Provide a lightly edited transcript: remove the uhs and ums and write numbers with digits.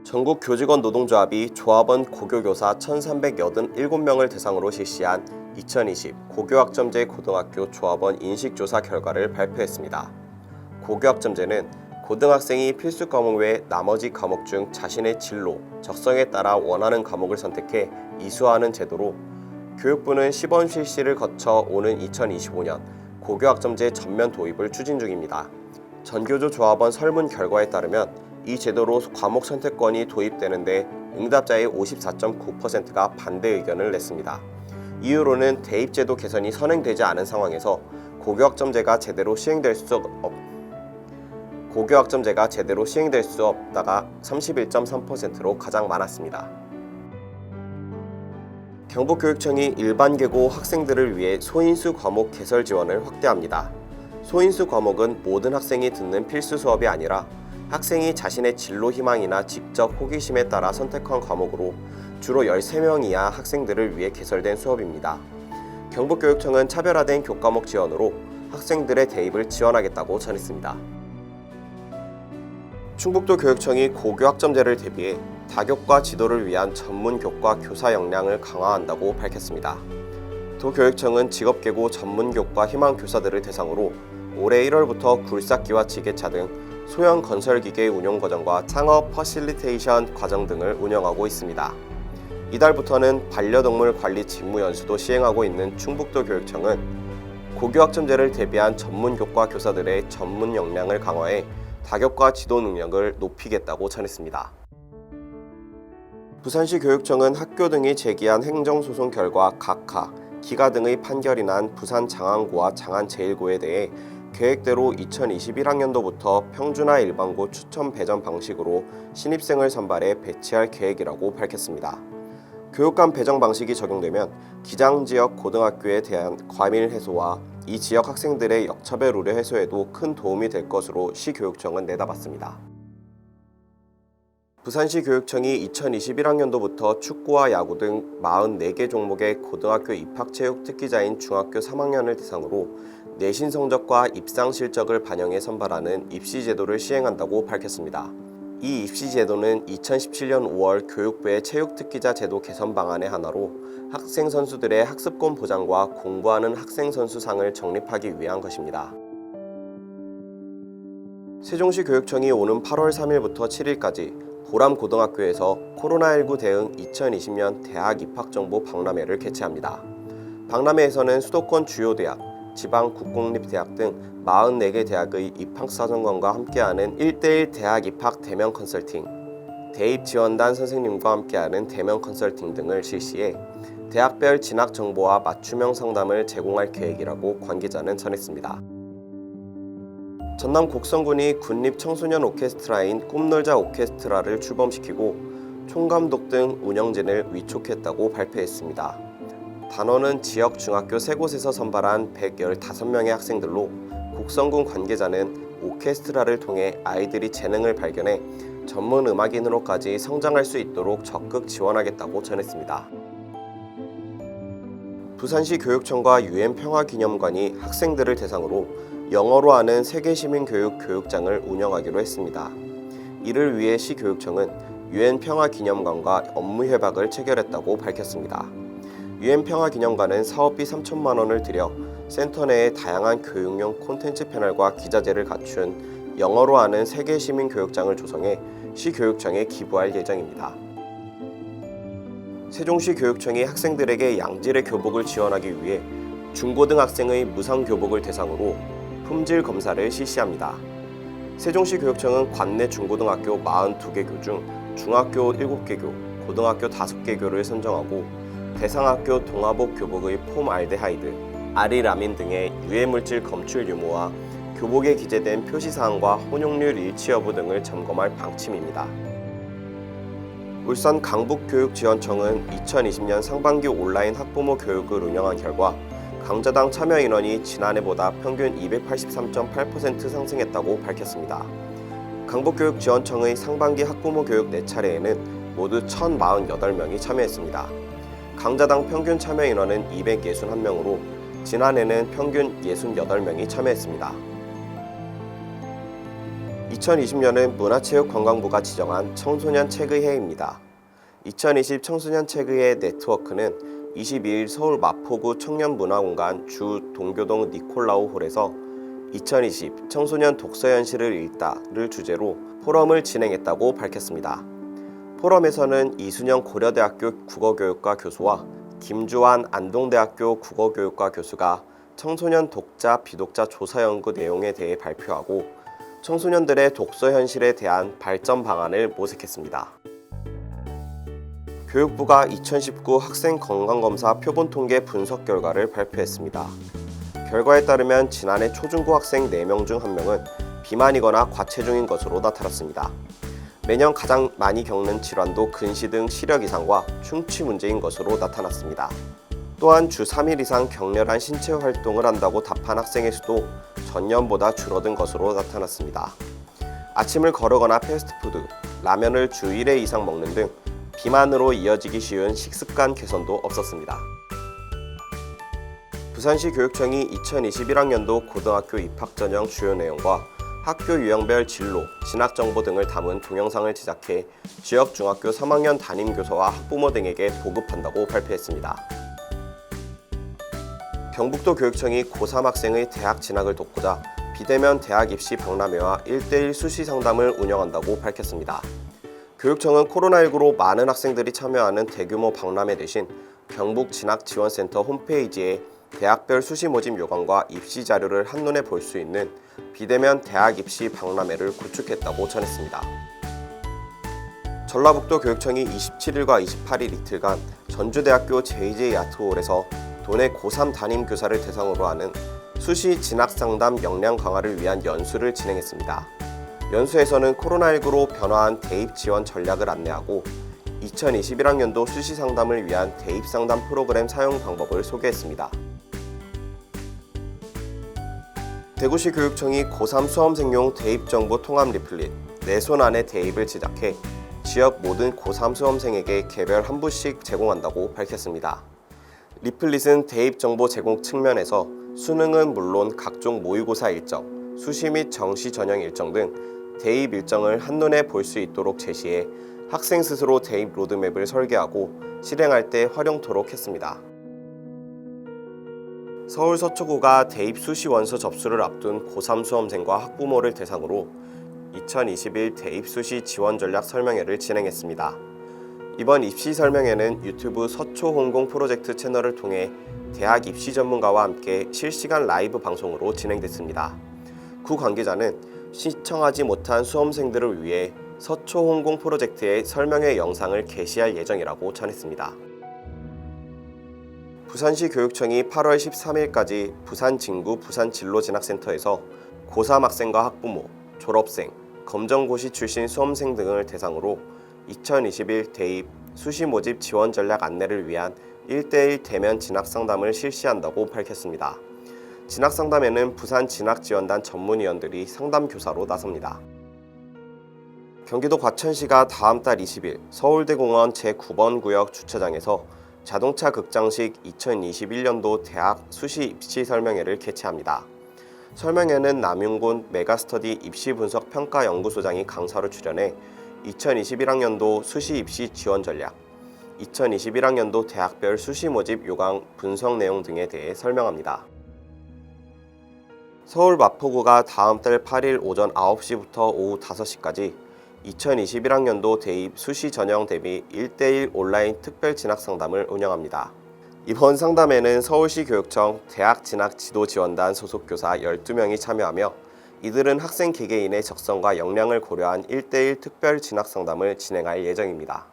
전국 교직원 노동조합이 조합원 고교교사 1,387명을 대상으로 실시한 2020 고교학점제 고등학교 조합원 인식조사 결과를 발표했습니다. 고교학점제는 고등학생이 필수 과목 외 나머지 과목 중 자신의 진로, 적성에 따라 원하는 과목을 선택해 이수하는 제도로 교육부는 시범 실시를 거쳐 오는 2025년 고교학점제 전면 도입을 추진 중입니다. 전교조 조합원 설문 결과에 따르면 이 제도로 과목 선택권이 도입되는데 응답자의 54.9%가 반대 의견을 냈습니다. 이유로는 대입제도 개선이 선행되지 않은 상황에서 고교학점제가 제대로 시행될 수 없다가 31.3%로 가장 많았습니다. 경북교육청이 일반 계고 학생들을 위해 소인수 과목 개설 지원을 확대합니다. 소인수 과목은 모든 학생이 듣는 필수 수업이 아니라 학생이 자신의 진로 희망이나 직접 호기심에 따라 선택한 과목으로 주로 13명 이하 학생들을 위해 개설된 수업입니다. 경북교육청은 차별화된 교과목 지원으로 학생들의 대입을 지원하겠다고 전했습니다. 충북도 교육청이 고교학점제를 대비해 다교과 지도를 위한 전문 교과 교사 역량을 강화한다고 밝혔습니다. 도교육청은 직업계고 전문교과 희망교사들을 대상으로 올해 1월부터 굴삭기와 지게차 등 소형 건설기계 운용 과정과 창업 퍼실리테이션 과정 등을 운영하고 있습니다. 이달부터는 반려동물 관리 직무 연수도 시행하고 있는 충북도 교육청은 고교학점제를 대비한 전문교과 교사들의 전문 역량을 강화해 다교과 지도 능력을 높이겠다고 전했습니다. 부산시 교육청은 학교 등이 제기한 행정소송 결과 각하, 기가 등의 판결이 난 부산 장안고와 장안제일고에 대해 계획대로 2021학년도부터 평준화 일반고 추천 배정 방식으로 신입생을 선발해 배치할 계획이라고 밝혔습니다. 교육감 배정 방식이 적용되면 기장지역 고등학교에 대한 과밀 해소와 이 지역 학생들의 역차별 우려 해소에도 큰 도움이 될 것으로 시교육청은 내다봤습니다. 부산시 교육청이 2021학년도부터 축구와 야구 등 44개 종목의 고등학교 입학체육 특기자인 중학교 3학년을 대상으로 내신 성적과 입상 실적을 반영해 선발하는 입시제도를 시행한다고 밝혔습니다. 이 입시제도는 2017년 5월 교육부의 체육특기자 제도 개선 방안의 하나로 학생 선수들의 학습권 보장과 공부하는 학생 선수상을 정립하기 위한 것입니다. 세종시 교육청이 오는 8월 3일부터 7일까지 보람고등학교에서 코로나19 대응 2020년 대학 입학정보 박람회를 개최합니다. 박람회에서는 수도권 주요 대학, 지방 국공립대학 등 44개 대학의 입학사정관과 함께하는 1:1 대학 입학 대면 컨설팅, 대입지원단 선생님과 함께하는 대면 컨설팅 등을 실시해 대학별 진학 정보와 맞춤형 상담을 제공할 계획이라고 관계자는 전했습니다. 전남 곡성군이 군립 청소년 오케스트라인 꿈놀자 오케스트라를 출범시키고 총감독 등 운영진을 위촉했다고 발표했습니다. 단원은 지역 중학교 3곳에서 선발한 115명의 학생들로 곡성군 관계자는 오케스트라를 통해 아이들이 재능을 발견해 전문 음악인으로까지 성장할 수 있도록 적극 지원하겠다고 전했습니다. 부산시 교육청과 유엔평화기념관이 학생들을 대상으로 영어로 하는 세계시민교육 교육장을 운영하기로 했습니다. 이를 위해 시교육청은 유엔평화기념관과 업무협약을 체결했다고 밝혔습니다. 유엔평화기념관은 사업비 3천만 원을 들여 센터 내에 다양한 교육용 콘텐츠 패널과 기자재를 갖춘 영어로 하는 세계시민교육장을 조성해 시교육청에 기부할 예정입니다. 세종시 교육청이 학생들에게 양질의 교복을 지원하기 위해 중고등학생의 무상교복을 대상으로 품질 검사를 실시합니다. 세종시 교육청은 관내 중고등학교 42개 교 중 중학교 7개 교, 고등학교 5개 교를 선정하고 대상학교 동화복 교복의 폼알데하이드, 아리라민 등의 유해물질 검출 유무와 교복에 기재된 표시사항과 혼용률 일치 여부 등을 점검할 방침입니다. 울산 강북교육지원청은 2020년 상반기 온라인 학부모 교육을 운영한 결과 강좌당 참여 인원이 지난해보다 평균 283.8% 상승했다고 밝혔습니다. 강북교육지원청의 상반기 학부모 교육 4차례에는 모두 1,048명이 참여했습니다. 강좌당 평균 참여 인원은 261명으로 지난해는 평균 68명이 참여했습니다. 2020년은 문화체육관광부가 지정한 청소년 책의 해입니다. 2020 청소년 책의 해 네트워크는 22일 서울 마포구 청년문화공간 주 동교동 니콜라우 홀에서 2020 청소년 독서현실을 읽다를 주제로 포럼을 진행했다고 밝혔습니다. 포럼에서는 이순영 고려대학교 국어교육과 교수와 김주환 안동대학교 국어교육과 교수가 청소년 독자, 비독자 조사 연구 내용에 대해 발표하고 청소년들의 독서 현실에 대한 발전 방안을 모색했습니다. 교육부가 2019 학생 건강검사 표본 통계 분석 결과를 발표했습니다. 결과에 따르면 지난해 초중고 학생 4명 중 1명은 비만이거나 과체중인 것으로 나타났습니다. 매년 가장 많이 겪는 질환도 근시 등 시력 이상과 충치 문제인 것으로 나타났습니다. 또한 주 3일 이상 격렬한 신체 활동을 한다고 답한 학생의 수도 전년보다 줄어든 것으로 나타났습니다. 아침을 거르거나 패스트푸드, 라면을 주 1회 이상 먹는 등 비만으로 이어지기 쉬운 식습관 개선도 없었습니다. 부산시 교육청이 2021학년도 고등학교 입학 전형 주요 내용과 학교 유형별 진로, 진학 정보 등을 담은 동영상을 제작해 지역 중학교 3학년 담임교사와 학부모 등에게 보급한다고 발표했습니다. 경북도 교육청이 고3 학생의 대학 진학을 돕고자 비대면 대학 입시 박람회와 1대1 수시 상담을 운영한다고 밝혔습니다. 교육청은 코로나19로 많은 학생들이 참여하는 대규모 박람회 대신 경북진학지원센터 홈페이지에 대학별 수시 모집 요강과 입시 자료를 한눈에 볼 수 있는 비대면 대학 입시 박람회를 구축했다고 전했습니다. 전라북도 교육청이 27일과 28일 이틀간 전주대학교 JJ 아트홀에서 도내 고3 담임교사를 대상으로 하는 수시 진학상담 역량 강화를 위한 연수를 진행했습니다. 연수에서는 코로나19로 변화한 대입 지원 전략을 안내하고 2021학년도 수시 상담을 위한 대입 상담 프로그램 사용 방법을 소개했습니다. 대구시 교육청이 고3 수험생용 대입정보 통합 리플릿 내 손 안에 대입을 제작해 지역 모든 고3 수험생에게 개별 한 부씩 제공한다고 밝혔습니다. 리플릿은 대입 정보 제공 측면에서 수능은 물론 각종 모의고사 일정, 수시 및 정시 전형 일정 등 대입 일정을 한눈에 볼 수 있도록 제시해 학생 스스로 대입 로드맵을 설계하고 실행할 때 활용토록 했습니다. 서울 서초구가 대입 수시 원서 접수를 앞둔 고3 수험생과 학부모를 대상으로 2021 대입 수시 지원 전략 설명회를 진행했습니다. 이번 입시 설명회는 유튜브 서초홍공 프로젝트 채널을 통해 대학 입시 전문가와 함께 실시간 라이브 방송으로 진행됐습니다. 구 관계자는 시청하지 못한 수험생들을 위해 서초홍공 프로젝트의 설명회 영상을 게시할 예정이라고 전했습니다. 부산시 교육청이 8월 13일까지 부산 진구 부산진로진학센터에서 고3 학생과 학부모, 졸업생, 검정고시 출신 수험생 등을 대상으로 2021 대입 수시 모집 지원 전략 안내를 위한 1대1 대면 진학 상담을 실시한다고 밝혔습니다. 진학 상담에는 부산 진학지원단 전문위원들이 상담교사로 나섭니다. 경기도 과천시가 다음 달 20일 서울대공원 제9번 구역 주차장에서 자동차 극장식 2021년도 대학 수시 입시 설명회를 개최합니다. 설명회는 남윤곤 메가스터디 입시분석평가연구소장이 강사로 출연해 2021학년도 수시 입시 지원 전략, 2021학년도 대학별 수시 모집 요강 분석 내용 등에 대해 설명합니다. 서울 마포구가 다음 달 8일 오전 9시부터 오후 5시까지 2021학년도 대입 수시 전형 대비 1대1 온라인 특별 진학 상담을 운영합니다. 이번 상담에는 서울시 교육청 대학 진학 지도 지원단 소속 교사 12명이 참여하며 이들은 학생 개개인의 적성과 역량을 고려한 1대1 특별 진학 상담을 진행할 예정입니다.